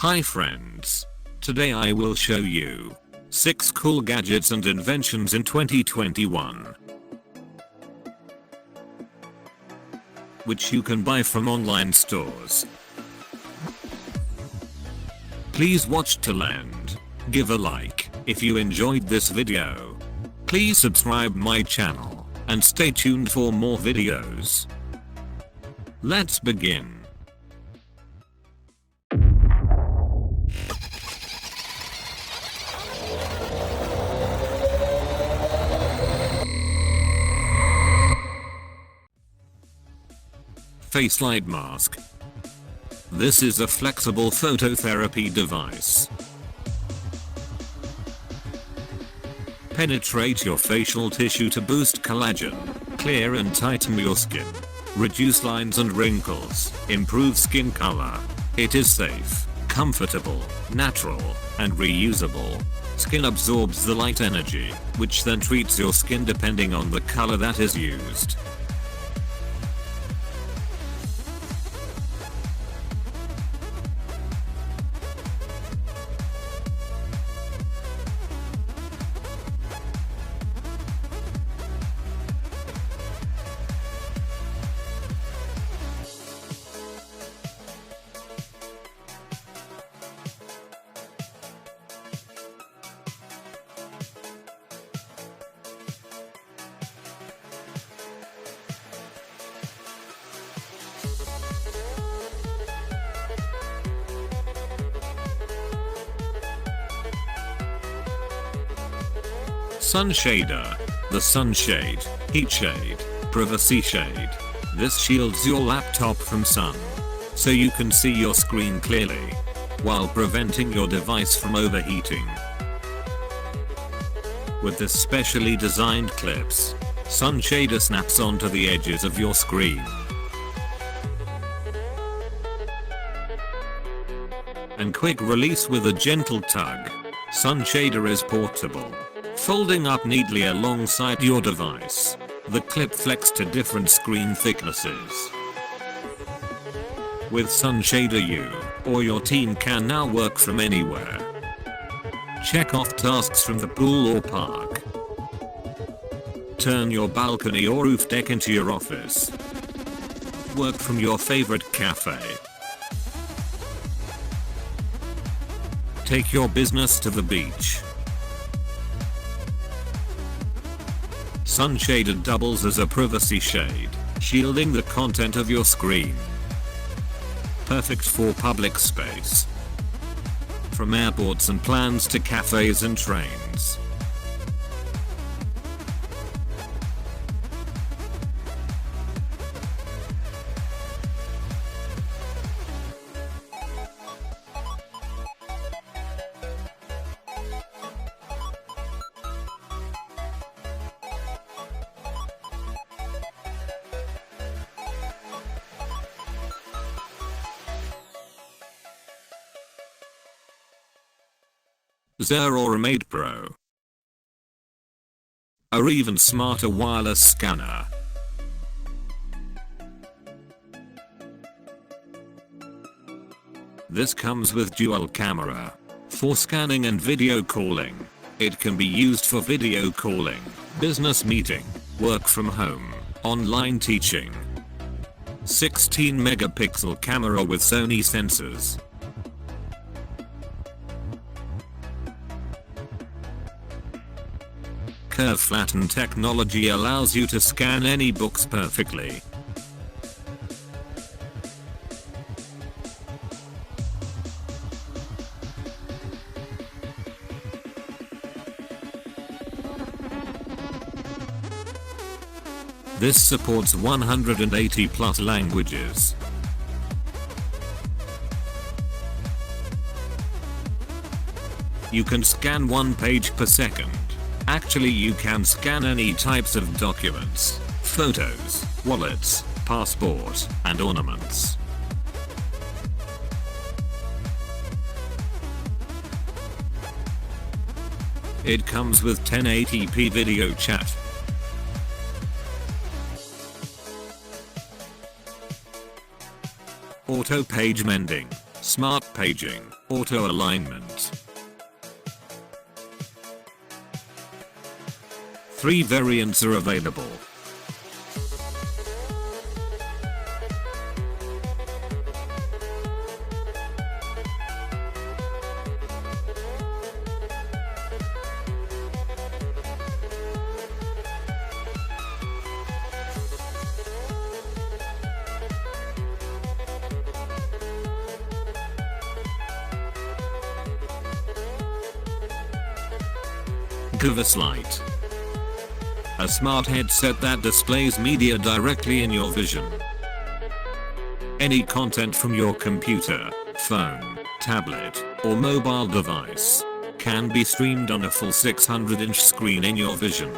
Hi friends. Today I will show you 6 cool gadgets and inventions in 2021, which you can buy from online stores. Please watch till end. Give a like if you enjoyed this video. Please subscribe my channel and stay tuned for more videos. Let's begin. LITE Mask. This is a flexible phototherapy device. Penetrate your facial tissue to boost collagen, clear and tighten your skin, reduce lines and wrinkles, improve skin color. It is safe, comfortable, natural, and reusable. Skin absorbs the light energy, which then treats your skin depending on the color that is used. Sun shader. The sunshade, heat shade, privacy shade. This shields your laptop from sun, so you can see your screen clearly, while preventing your device from overheating. With the specially designed clips, sun shader snaps onto the edges of your screen. And quick release with a gentle tug. Sun shader is portable, folding up neatly alongside your device. The clip flex to different screen thicknesses. With Sun Shader, you or your team can now work from anywhere. Check off tasks from the pool or park. Turn your balcony or roof deck into your office. Work from your favorite cafe. Take your business to the beach. Sun Shader doubles as a privacy shade, shielding the content of your screen. Perfect for public space. From airports and planes to cafes and trains. Or a Mate Pro. Or even smarter wireless scanner. This comes with dual camera for scanning and video calling. It can be used for video calling, business meeting, work from home, online teaching. 16 megapixel camera with Sony sensors. Curve flatten technology allows you to scan any books perfectly. This supports 180 plus languages. You can scan 1 page per second. Actually, you can scan any types of documents, photos, wallets, passport, and ornaments. It comes with 1080p video chat. Auto page mending. smart paging, auto alignment. 3 variants are available. LITE. A smart headset that displays media directly in your vision. Any content from your computer, phone, tablet, or mobile device can be streamed on a full 600-inch screen in your vision.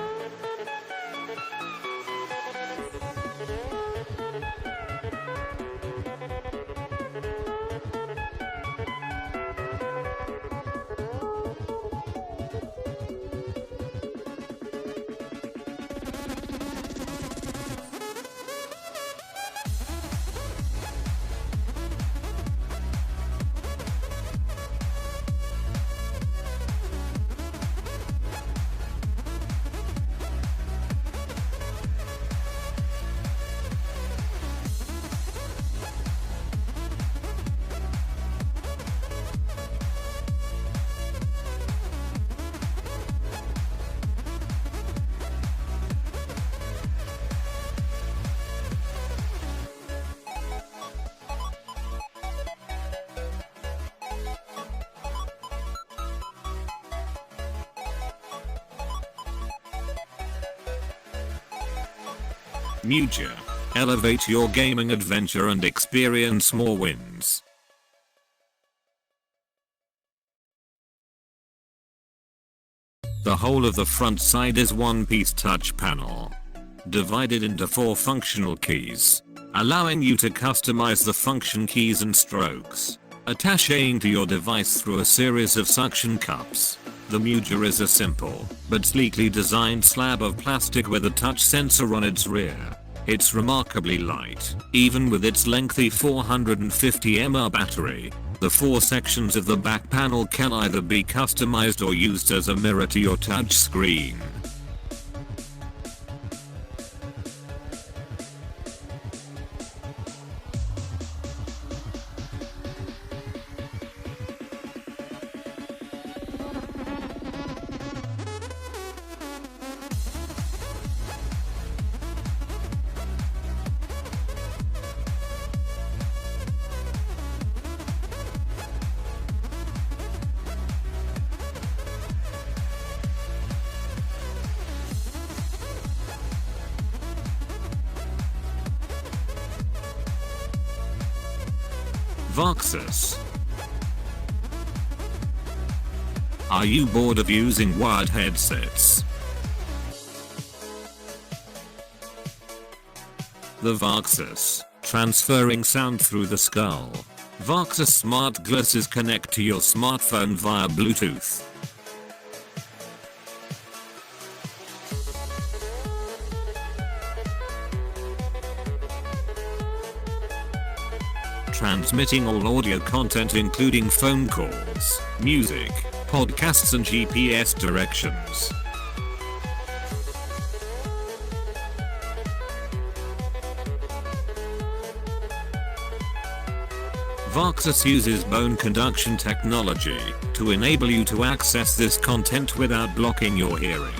Muja. Elevate your gaming adventure and experience more wins. The whole of the front side is one-piece touch panel, divided into 4 functional keys, allowing you to customize the function keys and strokes, attaching to your device through a series of suction cups. The Muja is a simple, but sleekly designed slab of plastic with a touch sensor on its rear. It's remarkably light, even with its lengthy 450 mAh battery. The 4 sections of the back panel can either be customized or used as a mirror to your touch screen. Voxus. Are you bored of using wired headsets? The Voxus, transferring sound through the skull. Voxus smart glasses connect to your smartphone via Bluetooth. Transmitting all audio content including phone calls, music, podcasts and GPS directions. Voxus uses bone conduction technology to enable you to access this content without blocking your hearing.